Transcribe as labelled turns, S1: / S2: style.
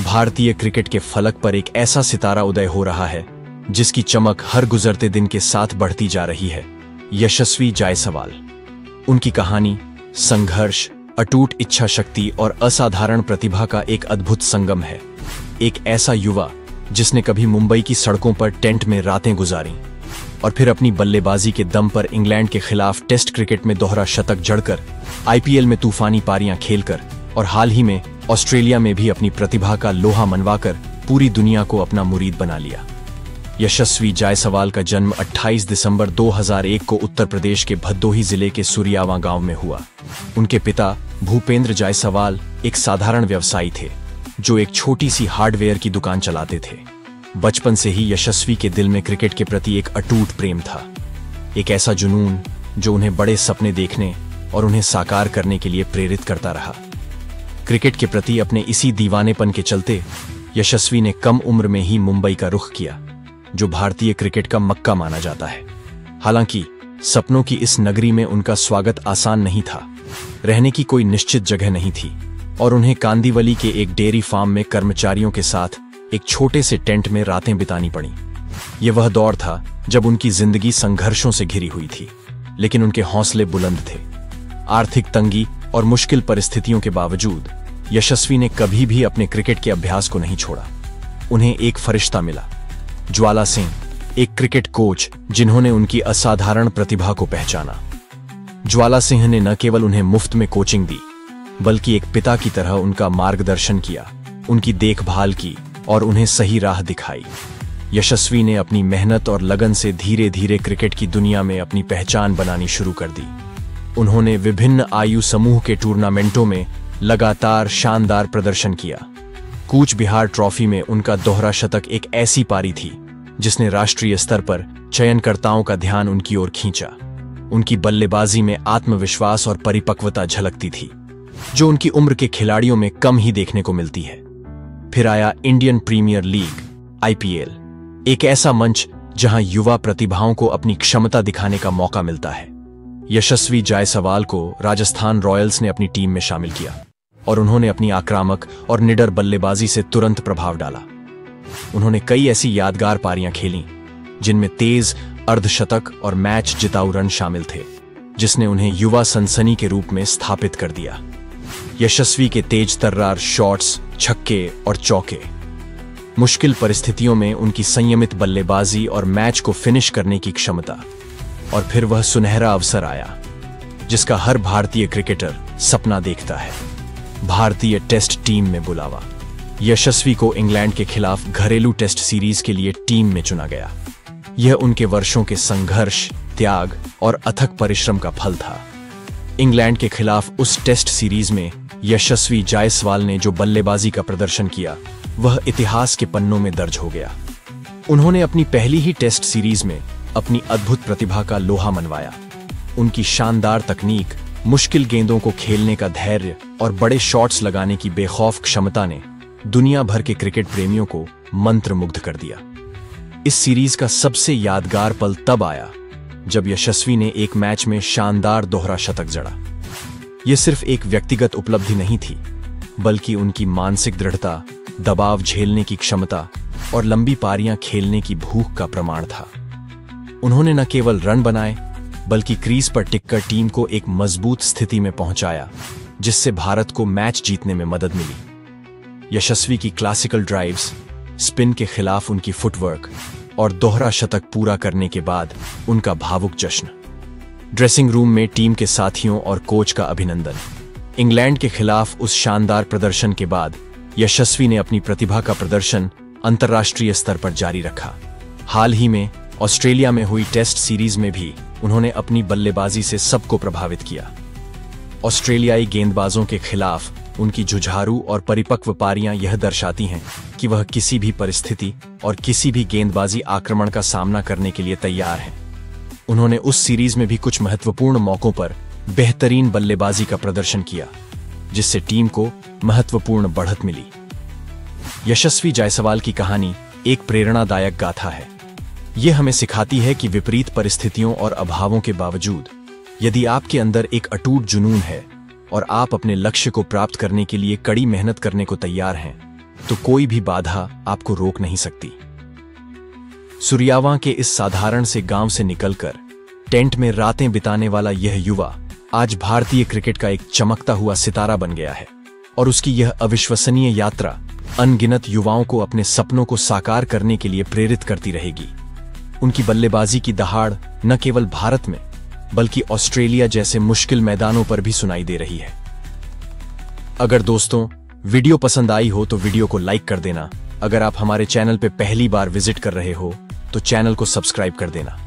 S1: भारतीय क्रिकेट के फलक पर एक ऐसा सितारा उदय हो रहा है जिसकी चमक हर गुजरते दिन के साथ बढ़ती जा रही है। यशस्वी जायसवाल। उनकी कहानी संघर्ष, अटूट इच्छा शक्ति और असाधारण प्रतिभा का एक अद्भुत संगम है। एक ऐसा युवा जिसने कभी मुंबई की सड़कों पर टेंट में रातें गुजारी और फिर अपनी बल्लेबाजी के दम पर इंग्लैंड के खिलाफ टेस्ट क्रिकेट में दोहरा शतक जड़कर, आईपीएल में तूफानी पारियां खेलकर और हाल ही में ऑस्ट्रेलिया में भी अपनी प्रतिभा का लोहा मनवाकर पूरी दुनिया को अपना मुरीद बना लिया। यशस्वी जायसवाल का जन्म 28 दिसंबर 2001 को उत्तर प्रदेश के भदोही जिले के सुरियावा गांव में हुआ। उनके पिता भूपेंद्र जायसवाल एक साधारण व्यवसायी थे जो एक छोटी सी हार्डवेयर की दुकान चलाते थे। बचपन से ही यशस्वी के दिल में क्रिकेट के प्रति एक अटूट प्रेम था, एक ऐसा जुनून जो उन्हें बड़े सपने देखने और उन्हें साकार करने के लिए प्रेरित करता रहा। क्रिकेट के प्रति अपने इसी दीवानेपन के चलते यशस्वी ने कम उम्र में ही मुंबई का रुख किया, जो भारतीय क्रिकेट का मक्का माना जाता है। हालांकि सपनों की इस नगरी में उनका स्वागत आसान नहीं था। रहने की कोई निश्चित जगह नहीं थी और उन्हें कांदीवली के एक डेयरी फार्म में कर्मचारियों के साथ एक छोटे से टेंट में रातें बितानी पड़ी। यह वह दौर था जब उनकी जिंदगी संघर्षों से घिरी हुई थी, लेकिन उनके हौसले बुलंद थे। आर्थिक तंगी और मुश्किल परिस्थितियों के बावजूद यशस्वी ने कभी भी अपने क्रिकेट के अभ्यास को नहीं छोड़ा। उन्हें एक फरिश्ता मिला, ज्वाला सिंह, एक क्रिकेट कोच जिन्होंने उनकी असाधारण प्रतिभा को पहचाना। ज्वाला सिंह ने न केवल उन्हें मुफ्त में कोचिंग दी, बल्कि एक पिता की तरह उनका मार्गदर्शन किया, उनकी देखभाल की और उन्हें सही राह दिखाई। यशस्वी ने अपनी मेहनत और लगन से धीरे धीरे क्रिकेट की दुनिया में अपनी पहचान बनानी शुरू कर दी। उन्होंने विभिन्न आयु समूह के टूर्नामेंटों में लगातार शानदार प्रदर्शन किया। कूच बिहार ट्रॉफी में उनका दोहरा शतक एक ऐसी पारी थी जिसने राष्ट्रीय स्तर पर चयनकर्ताओं का ध्यान उनकी ओर खींचा। उनकी बल्लेबाजी में आत्मविश्वास और परिपक्वता झलकती थी, जो उनकी उम्र के खिलाड़ियों में कम ही देखने को मिलती है। फिर आया इंडियन प्रीमियर लीग आईपीएल, एक ऐसा मंच जहां युवा प्रतिभाओं को अपनी क्षमता दिखाने का मौका मिलता है। यशस्वी जायसवाल को राजस्थान रॉयल्स ने अपनी टीम में शामिल किया और उन्होंने अपनी आक्रामक और निडर बल्लेबाजी से तुरंत प्रभाव डाला। उन्होंने कई ऐसी यादगार पारियां खेलीं जिनमें तेज अर्धशतक और मैच जिताऊ रन शामिल थे, जिसने उन्हें युवा सनसनी के रूप में स्थापित कर दिया। यशस्वी के तेज तर्रार शॉट्स, छक्के और चौके, मुश्किल परिस्थितियों में उनकी संयमित बल्लेबाजी और मैच को फिनिश करने की क्षमता, और फिर वह सुनहरा अवसर आया जिसका हर भारतीय क्रिकेटर सपना देखता है, भारतीय टेस्ट टीम में बुलावा। यशस्वी को इंग्लैंड के खिलाफ घरेलू टेस्ट सीरीज के लिए टीम में चुना गया। यह उनके वर्षों के संघर्ष, त्याग और अथक परिश्रम का फल था। इंग्लैंड के खिलाफ उस टेस्ट सीरीज में यशस्वी जायसवाल ने जो बल्लेबाजी का प्रदर्शन किया, वह इतिहास के पन्नों में दर्ज हो गया। उन्होंने अपनी पहली ही टेस्ट सीरीज में अपनी अद्भुत प्रतिभा का लोहा मनवाया। उनकी शानदार तकनीक, मुश्किल गेंदों को खेलने का धैर्य और बड़े शॉट्स लगाने की बेखौफ क्षमता ने दुनिया भर के क्रिकेट प्रेमियों को मंत्रमुग्ध कर दिया। इस सीरीज का सबसे यादगार पल तब आया जब यशस्वी ने एक मैच में शानदार दोहरा शतक जड़ा। यह सिर्फ एक व्यक्तिगत उपलब्धि नहीं थी, बल्कि उनकी मानसिक दृढ़ता, दबाव झेलने की क्षमता और लंबी पारियां खेलने की भूख का प्रमाण था। उन्होंने न केवल रन बनाए, बल्कि क्रीज पर टिककर टीम को एक मजबूत स्थिति में पहुंचाया, जिससे भारत को मैच जीतने में मदद मिली। यशस्वी की क्लासिकल ड्राइव्स, स्पिन के खिलाफ उनकी फुटवर्क और दोहरा शतक पूरा करने के बाद उनका भावुक जश्न। ड्रेसिंग रूम में टीम के साथियों और कोच का अभिनंदन। इंग्लैंड के खिलाफ उस शानदार प्रदर्शन के बाद यशस्वी ने अपनी प्रतिभा का प्रदर्शन अंतर्राष्ट्रीय स्तर पर जारी रखा। हाल ही में ऑस्ट्रेलिया में हुई टेस्ट सीरीज में भी उन्होंने अपनी बल्लेबाजी से सबको प्रभावित किया। ऑस्ट्रेलियाई गेंदबाजों के खिलाफ उनकी जुझारू और परिपक्व पारियां यह दर्शाती हैं कि वह किसी भी परिस्थिति और किसी भी गेंदबाजी आक्रमण का सामना करने के लिए तैयार हैं। उन्होंने उस सीरीज में भी कुछ महत्वपूर्ण मौकों पर बेहतरीन बल्लेबाजी का प्रदर्शन किया, जिससे टीम को महत्वपूर्ण बढ़त मिली। यशस्वी जायसवाल की कहानी एक प्रेरणादायक गाथा है। यह हमें सिखाती है कि विपरीत परिस्थितियों और अभावों के बावजूद यदि आपके अंदर एक अटूट जुनून है और आप अपने लक्ष्य को प्राप्त करने के लिए कड़ी मेहनत करने को तैयार हैं, तो कोई भी बाधा आपको रोक नहीं सकती। सूर्यावां के इस साधारण से गांव से निकलकर टेंट में रातें बिताने वाला यह युवा आज भारतीय क्रिकेट का एक चमकता हुआ सितारा बन गया है और उसकी यह अविश्वसनीय यात्रा अनगिनत युवाओं को अपने सपनों को साकार करने के लिए प्रेरित करती रहेगी। उनकी बल्लेबाजी की दहाड़ न केवल भारत में बल्कि ऑस्ट्रेलिया जैसे मुश्किल मैदानों पर भी सुनाई दे रही है। अगर दोस्तों वीडियो पसंद आई हो तो वीडियो को लाइक कर देना। अगर आप हमारे चैनल पे पहली बार विजिट कर रहे हो तो चैनल को सब्सक्राइब कर देना।